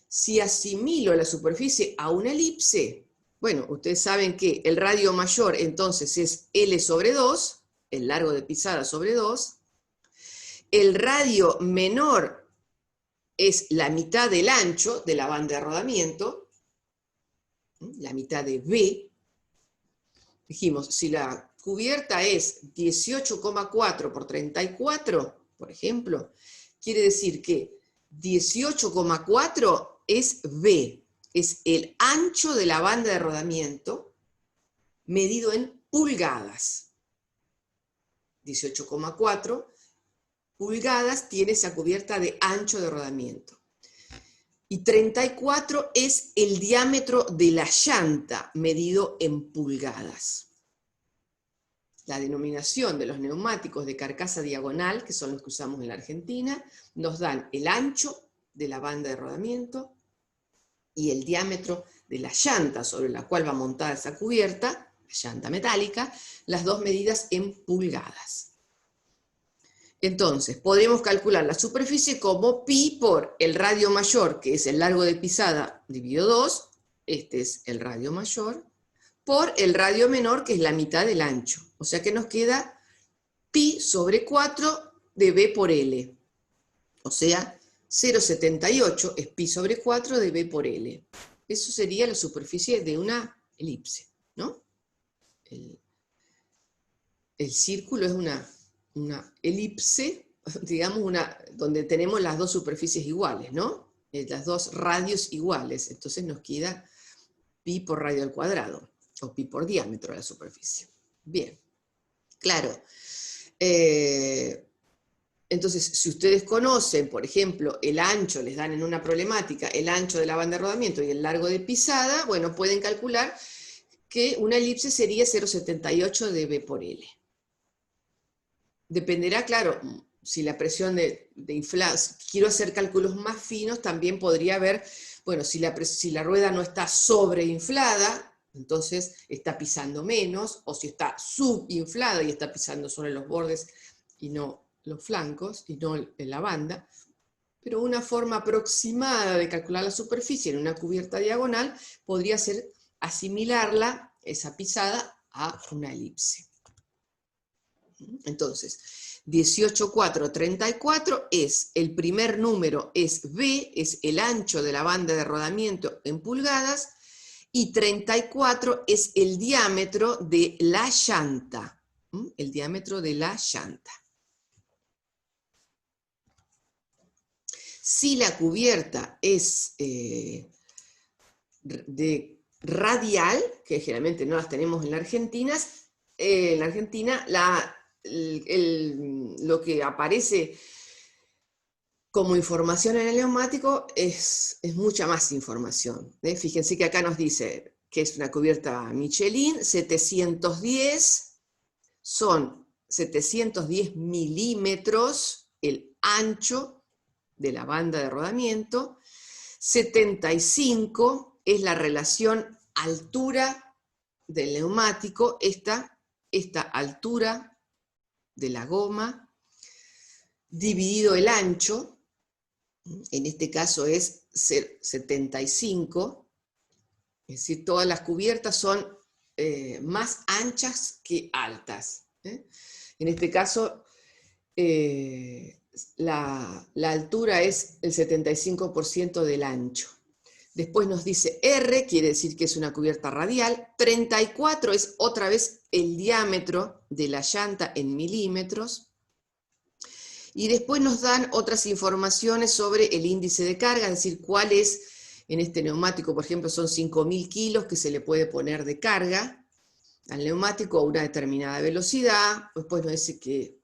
Si asimilo la superficie a una elipse, bueno, ustedes saben que el radio mayor entonces es L sobre 2, el largo de pisada sobre 2, el radio menor es la mitad del ancho de la banda de rodamiento, la mitad de B. Dijimos, si la cubierta es 18,4 por 34, por ejemplo, quiere decir que 18,4 es B, es el ancho de la banda de rodamiento medido en pulgadas. 18,4 pulgadas tiene esa cubierta de ancho de rodamiento. Y 34 es el diámetro de la llanta medido en pulgadas. La denominación de los neumáticos de carcasa diagonal, que son los que usamos en la Argentina, nos dan el ancho de la banda de rodamiento y el diámetro de la llanta sobre la cual va montada esa cubierta, la llanta metálica, las dos medidas en pulgadas. Entonces, podremos calcular la superficie como pi por el radio mayor, que es el largo de pisada, dividido 2, este es el radio mayor, por el radio menor, que es la mitad del ancho. O sea que nos queda pi sobre 4 de B por L. O sea, 0,78 es pi sobre 4 de B por L. Eso sería la superficie de una elipse, ¿no? El círculo es una elipse, digamos, donde tenemos las dos superficies iguales, ¿no? Las dos radios iguales. Entonces nos queda pi por radio al cuadrado, o pi por diámetro de la superficie. Bien, claro. Entonces, si ustedes conocen, por ejemplo, el ancho, les dan en una problemática el ancho de la banda de rodamiento y el largo de pisada, bueno, pueden calcular que una elipse sería 0,78 de B por L. Dependerá, claro, si la presión de inflar, quiero hacer cálculos más finos, también podría ver, bueno, si la rueda no está sobreinflada, entonces está pisando menos, o si está subinflada y está pisando sobre los bordes y no los flancos, y no en la banda. Pero una forma aproximada de calcular la superficie en una cubierta diagonal podría ser asimilarla, esa pisada, a una elipse. Entonces, 18,434 es, el primer número es B, es el ancho de la banda de rodamiento en pulgadas, y 34 es el diámetro de la llanta, el diámetro de la llanta. Si la cubierta es de radial, que generalmente no las tenemos en la Argentina, lo que aparece como información en el neumático es mucha más información. Fíjense que acá nos dice que es una cubierta Michelin, 710, son 710 milímetros el ancho de la banda de rodamiento, 75 es la relación altura del neumático, esta altura de la goma, dividido el ancho, en este caso es 75, es decir, todas las cubiertas son más anchas que altas. En este caso, la altura es el 75% del ancho. Después nos dice R, quiere decir que es una cubierta radial. 34 es otra vez el diámetro de la llanta en milímetros. Y después nos dan otras informaciones sobre el índice de carga, es decir, cuál es, en este neumático, por ejemplo, son 5.000 kilos que se le puede poner de carga al neumático a una determinada velocidad. Después nos dice que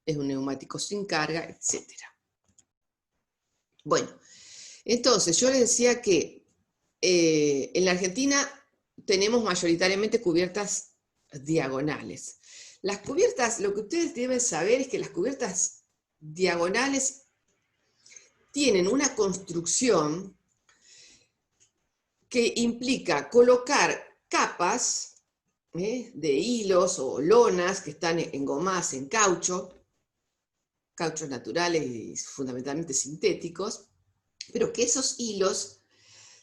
es un neumático sin carga, etc. Bueno, entonces yo les decía que en la Argentina tenemos mayoritariamente cubiertas diagonales. Las cubiertas, lo que ustedes deben saber es que las cubiertas diagonales tienen una construcción que implica colocar capas de hilos o lonas que están engomadas en cauchos naturales y fundamentalmente sintéticos, pero que esos hilos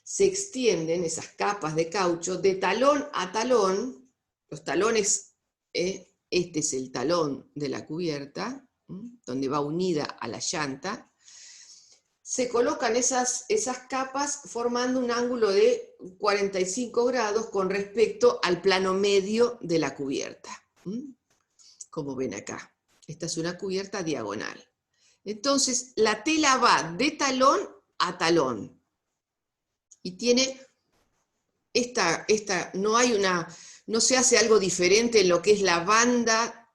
se extienden, esas capas de caucho, de talón a talón. Los talones, este es el talón de la cubierta, donde va unida a la llanta, se colocan esas capas formando un ángulo de 45 grados con respecto al plano medio de la cubierta. Como ven acá, esta es una cubierta diagonal. Entonces, la tela va de talón a talón. Y tiene no se hace algo diferente en lo que es la banda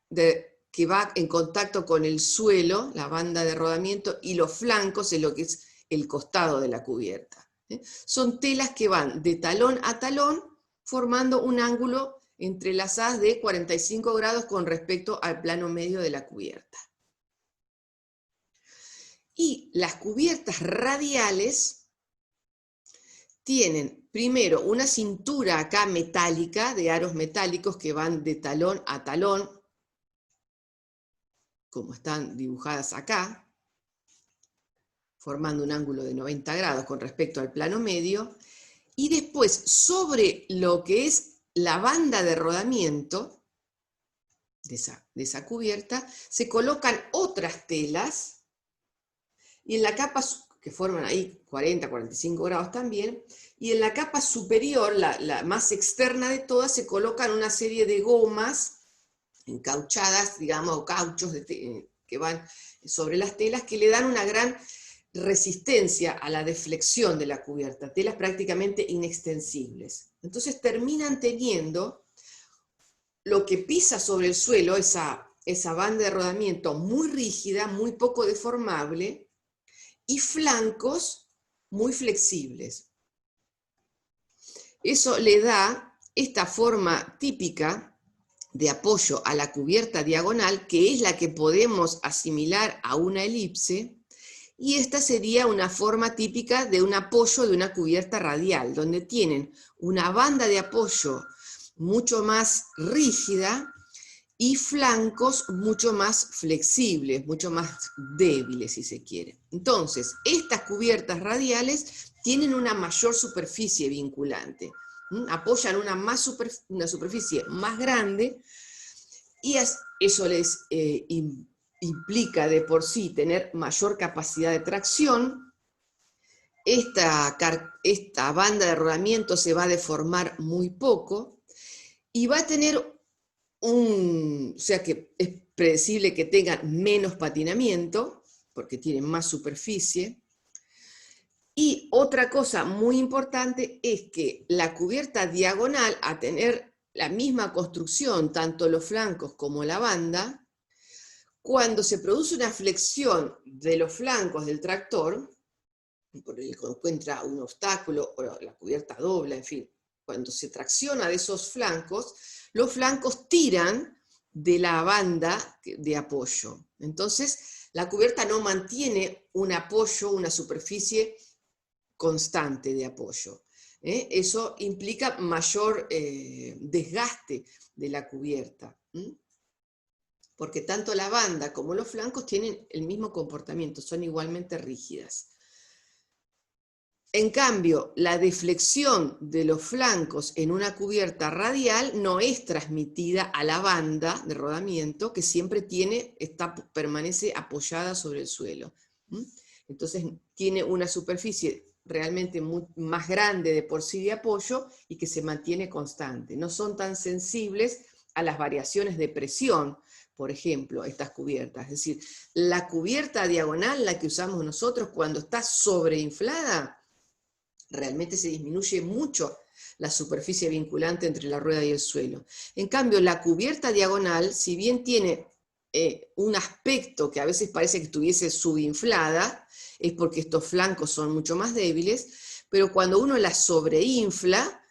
que va en contacto con el suelo, la banda de rodamiento, y los flancos en lo que es el costado de la cubierta. Son telas que van de talón a talón, formando un ángulo entrelazadas de 45 grados con respecto al plano medio de la cubierta. Y las cubiertas radiales tienen primero una cintura acá metálica, de aros metálicos que van de talón a talón, como están dibujadas acá, formando un ángulo de 90 grados con respecto al plano medio, y después sobre lo que es la banda de rodamiento de esa cubierta, se colocan otras telas, y en la capa, que forman ahí 40, 45 grados también, y en la capa superior, la más externa de todas, se colocan una serie de gomas encauchadas, digamos, o cauchos que van sobre las telas, que le dan una gran resistencia a la deflexión de la cubierta, telas prácticamente inextensibles. Entonces terminan teniendo lo que pisa sobre el suelo, esa banda de rodamiento muy rígida, muy poco deformable, y flancos muy flexibles. Eso le da esta forma típica de apoyo a la cubierta diagonal, que es la que podemos asimilar a una elipse, y esta sería una forma típica de un apoyo de una cubierta radial, donde tienen una banda de apoyo mucho más rígida y flancos mucho más flexibles, mucho más débiles, si se quiere. Entonces, estas cubiertas radiales tienen una mayor superficie vinculante, apoyan una superficie más grande, y eso les implica de por sí tener mayor capacidad de tracción. Esta banda de rodamiento se va a deformar muy poco, y va a tener o sea que es predecible que tengan menos patinamiento, porque tienen más superficie. Y otra cosa muy importante es que la cubierta diagonal, a tener la misma construcción, tanto los flancos como la banda, cuando se produce una flexión de los flancos del tractor, porque encuentra un obstáculo o la cubierta dobla, en fin, cuando se tracciona de esos flancos, los flancos tiran de la banda de apoyo. Entonces, la cubierta no mantiene un apoyo, una superficie constante de apoyo. Eso implica mayor desgaste de la cubierta, porque tanto la banda como los flancos tienen el mismo comportamiento, son igualmente rígidas. En cambio, la deflexión de los flancos en una cubierta radial no es transmitida a la banda de rodamiento, que siempre permanece apoyada sobre el suelo. Entonces tiene una superficie realmente más grande de por sí de apoyo y que se mantiene constante. No son tan sensibles a las variaciones de presión, por ejemplo, estas cubiertas. Es decir, la cubierta diagonal, la que usamos nosotros, cuando está sobreinflada, realmente se disminuye mucho la superficie vinculante entre la rueda y el suelo. En cambio, la cubierta diagonal, si bien tiene un aspecto que a veces parece que estuviese subinflada, es porque estos flancos son mucho más débiles, pero cuando uno la sobreinfla,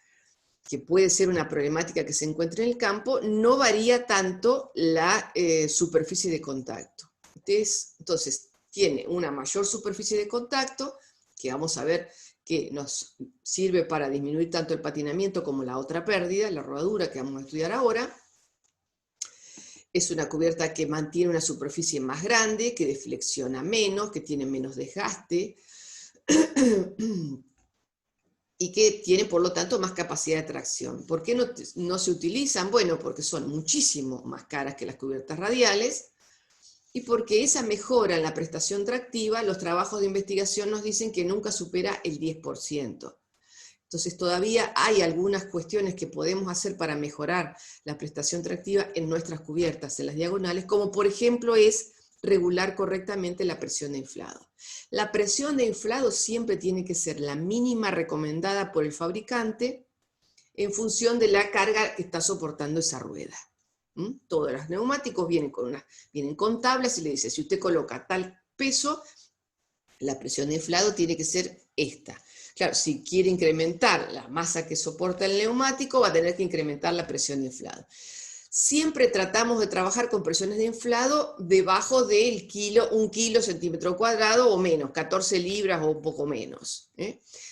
que puede ser una problemática que se encuentra en el campo, no varía tanto la superficie de contacto. Entonces, tiene una mayor superficie de contacto, que vamos a ver que nos sirve para disminuir tanto el patinamiento como la otra pérdida, la rodadura, que vamos a estudiar ahora. Es una cubierta que mantiene una superficie más grande, que deflexiona menos, que tiene menos desgaste, y que tiene, por lo tanto, más capacidad de tracción. ¿Por qué no se utilizan? Bueno, porque son muchísimo más caras que las cubiertas radiales, y porque esa mejora en la prestación tractiva, los trabajos de investigación nos dicen que nunca supera el 10%. Entonces todavía hay algunas cuestiones que podemos hacer para mejorar la prestación tractiva en nuestras cubiertas, en las diagonales, como por ejemplo es regular correctamente la presión de inflado. La presión de inflado siempre tiene que ser la mínima recomendada por el fabricante en función de la carga que está soportando esa rueda. Todos los neumáticos vienen con tablas y le dice, si usted coloca tal peso, la presión de inflado tiene que ser esta. Claro, si quiere incrementar la masa que soporta el neumático, va a tener que incrementar la presión de inflado. Siempre tratamos de trabajar con presiones de inflado debajo del kilo, 1 kilo centímetro cuadrado o menos, 14 libras o un poco menos.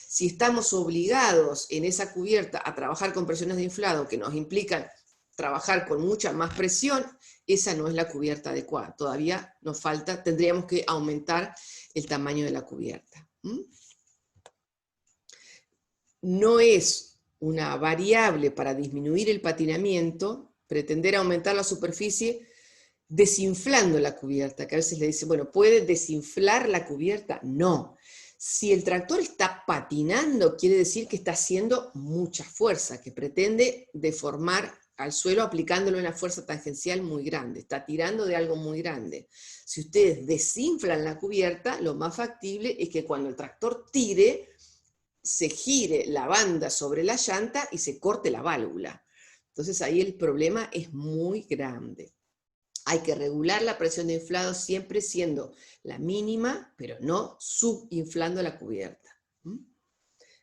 Si estamos obligados en esa cubierta a trabajar con presiones de inflado que nos implican trabajar con mucha más presión, esa no es la cubierta adecuada. Todavía nos falta, tendríamos que aumentar el tamaño de la cubierta. No es una variable para disminuir el patinamiento pretender aumentar la superficie desinflando la cubierta, que a veces le dicen, bueno, ¿puede desinflar la cubierta? No. Si el tractor está patinando, quiere decir que está haciendo mucha fuerza, que pretende deformar al suelo aplicándole una fuerza tangencial muy grande, está tirando de algo muy grande. Si ustedes desinflan la cubierta, lo más factible es que cuando el tractor tire, se gire la banda sobre la llanta y se corte la válvula. Entonces ahí el problema es muy grande. Hay que regular la presión de inflado siempre siendo la mínima, pero no subinflando la cubierta.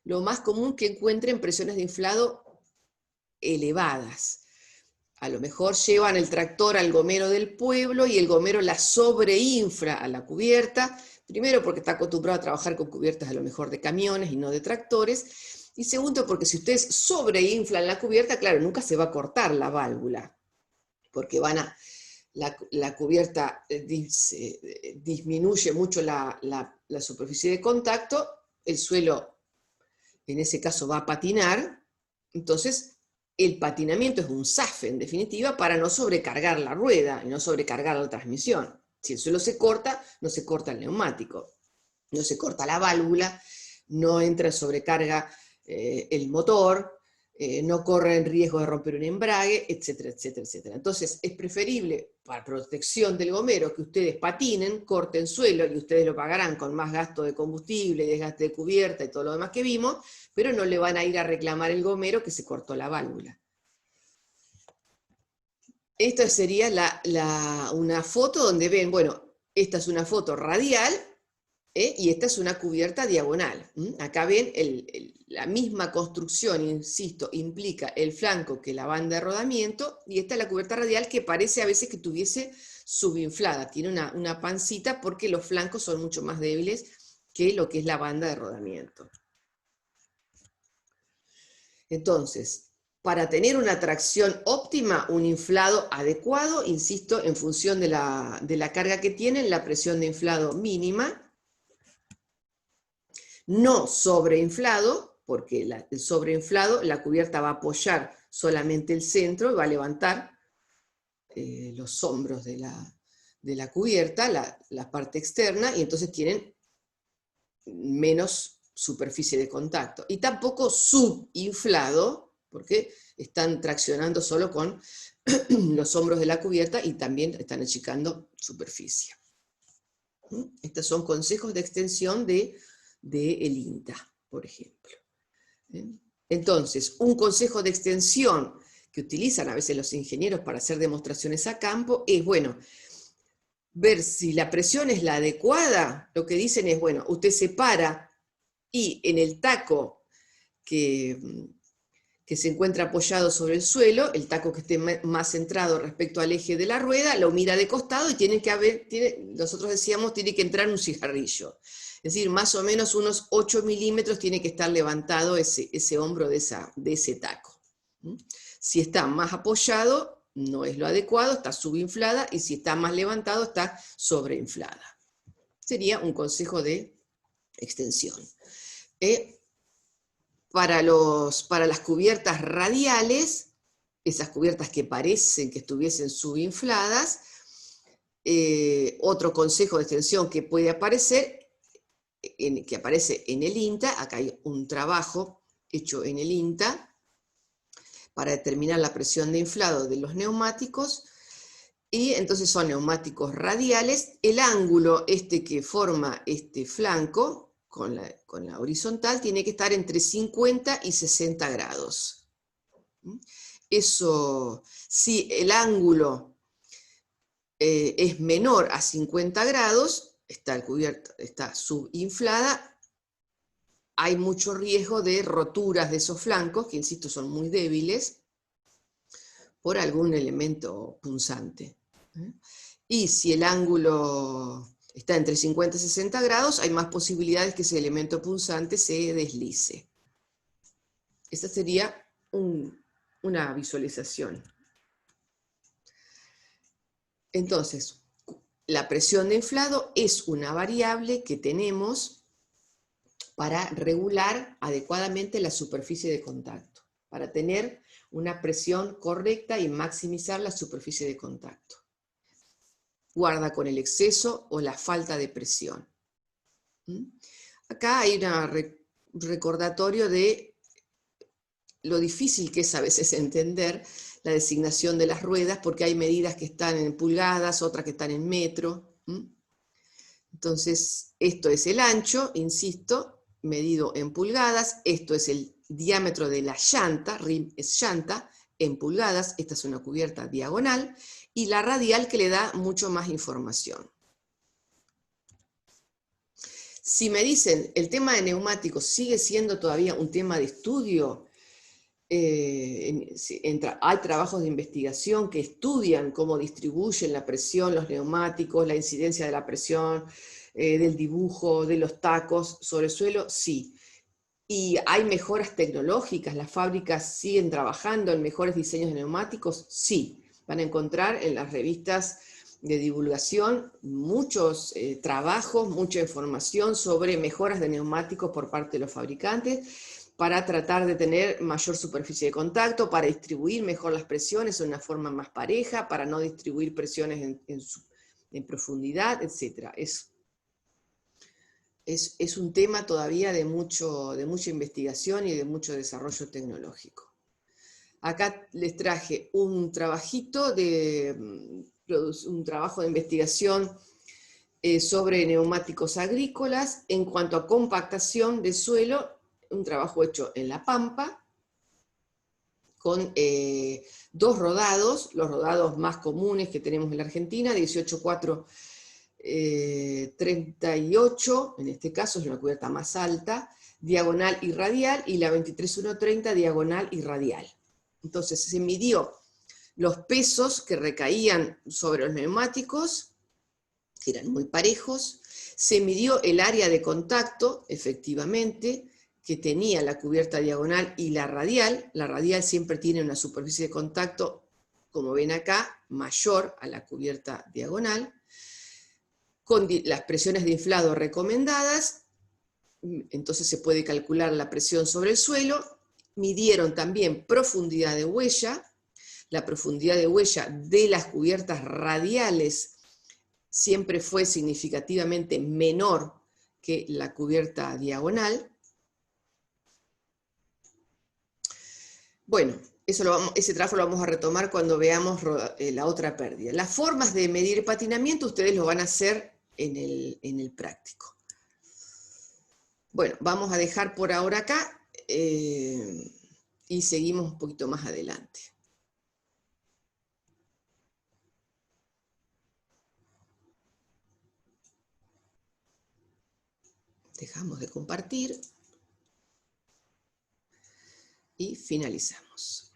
Lo más común que encuentren presiones de inflado elevadas. A lo mejor llevan el tractor al gomero del pueblo y el gomero la sobreinfla a la cubierta, primero porque está acostumbrado a trabajar con cubiertas a lo mejor de camiones y no de tractores, y segundo porque si ustedes sobreinflan la cubierta, claro, nunca se va a cortar la válvula, porque la cubierta disminuye mucho la superficie de contacto, el suelo en ese caso va a patinar, entonces el patinamiento es un zafe, en definitiva, para no sobrecargar la rueda y no sobrecargar la transmisión. Si el suelo se corta, no se corta el neumático, no se corta la válvula, no entra en sobrecarga el motor, no corre en riesgo de romper un embrague, etcétera, etcétera, etcétera. Entonces es preferible, para protección del gomero, que ustedes patinen, corten suelo, y ustedes lo pagarán con más gasto de combustible, desgaste de cubierta y todo lo demás que vimos, pero no le van a ir a reclamar el gomero que se cortó la válvula. Esta sería una foto donde ven, bueno, esta es una foto radial, y esta es una cubierta diagonal. Acá ven la misma construcción, insisto, implica el flanco que la banda de rodamiento, y esta es la cubierta radial que parece a veces que estuviese subinflada, tiene una pancita porque los flancos son mucho más débiles que lo que es la banda de rodamiento. Entonces, para tener una tracción óptima, un inflado adecuado, insisto, en función de la carga que tienen, la presión de inflado mínima, no sobreinflado, porque el sobreinflado, la cubierta va a apoyar solamente el centro y va a levantar los hombros de la cubierta, la parte externa, y entonces tienen menos superficie de contacto. Y tampoco subinflado, porque están traccionando solo con los hombros de la cubierta y también están achicando superficie. Estos son consejos de extensión del INTA, por ejemplo. Entonces, un consejo de extensión que utilizan a veces los ingenieros para hacer demostraciones a campo es, bueno, ver si la presión es la adecuada. Lo que dicen es, bueno, usted se para y en el taco que se encuentra apoyado sobre el suelo, el taco que esté más centrado respecto al eje de la rueda, lo mira de costado y nosotros decíamos, tiene que entrar un cigarrillo. Es decir, más o menos unos 8 milímetros tiene que estar levantado ese hombro de ese taco. Si está más apoyado, no es lo adecuado, está subinflada, y si está más levantado, está sobreinflada. Sería un consejo de extensión. Para las cubiertas radiales, esas cubiertas que parecen que estuviesen subinfladas, Otro consejo de extensión que puede aparecer, que aparece en el INTA, acá hay un trabajo hecho en el INTA para determinar la presión de inflado de los neumáticos, y entonces son neumáticos radiales. El ángulo que forma este flanco con la horizontal tiene que estar entre 50 y 60 grados. Eso, si el ángulo es menor a 50 grados, está subinflada, hay mucho riesgo de roturas de esos flancos, que insisto son muy débiles, por algún elemento punzante. Y si el ángulo está entre 50 y 60 grados, hay más posibilidades que ese elemento punzante se deslice. Esa sería una visualización. Entonces, la presión de inflado es una variable que tenemos para regular adecuadamente la superficie de contacto, para tener una presión correcta y maximizar la superficie de contacto. Guarda con el exceso o la falta de presión. Acá hay un recordatorio de lo difícil que es a veces entender la designación de las ruedas, porque hay medidas que están en pulgadas, otras que están en metro. Entonces, esto es el ancho, insisto, medido en pulgadas, esto es el diámetro de la llanta, rim es llanta, en pulgadas, esta es una cubierta diagonal, y la radial que le da mucho más información. Si me dicen, el tema de neumáticos sigue siendo todavía un tema de estudio, hay trabajos de investigación que estudian cómo distribuyen la presión, los neumáticos, la incidencia de la presión, del dibujo, de los tacos sobre el suelo, sí. ¿Y hay mejoras tecnológicas? ¿Las fábricas siguen trabajando en mejores diseños de neumáticos? Sí. Van a encontrar en las revistas de divulgación muchos trabajos, mucha información sobre mejoras de neumáticos por parte de los fabricantes, para tratar de tener mayor superficie de contacto, para distribuir mejor las presiones de una forma más pareja, para no distribuir presiones en profundidad, etc. Es un tema todavía de mucha investigación y de mucho desarrollo tecnológico. Acá les traje un trabajito un trabajo de investigación sobre neumáticos agrícolas en cuanto a compactación de suelo, un trabajo hecho en La Pampa, con 2 rodados, los rodados más comunes que tenemos en la Argentina, 18,4, 38, en este caso es una cubierta más alta, diagonal y radial, y la 23,130 diagonal y radial. Entonces se midió los pesos que recaían sobre los neumáticos, que eran muy parejos, se midió el área de contacto, efectivamente, que tenía la cubierta diagonal y la radial siempre tiene una superficie de contacto, como ven acá, mayor a la cubierta diagonal, con las presiones de inflado recomendadas, entonces se puede calcular la presión sobre el suelo. Midieron también profundidad de huella, la profundidad de huella de las cubiertas radiales siempre fue significativamente menor que la cubierta diagonal. Bueno, ese trabajo lo vamos a retomar cuando veamos la otra pérdida. Las formas de medir patinamiento ustedes lo van a hacer en el práctico. Bueno, vamos a dejar por ahora acá y seguimos un poquito más adelante. Dejamos de compartir y finalizamos.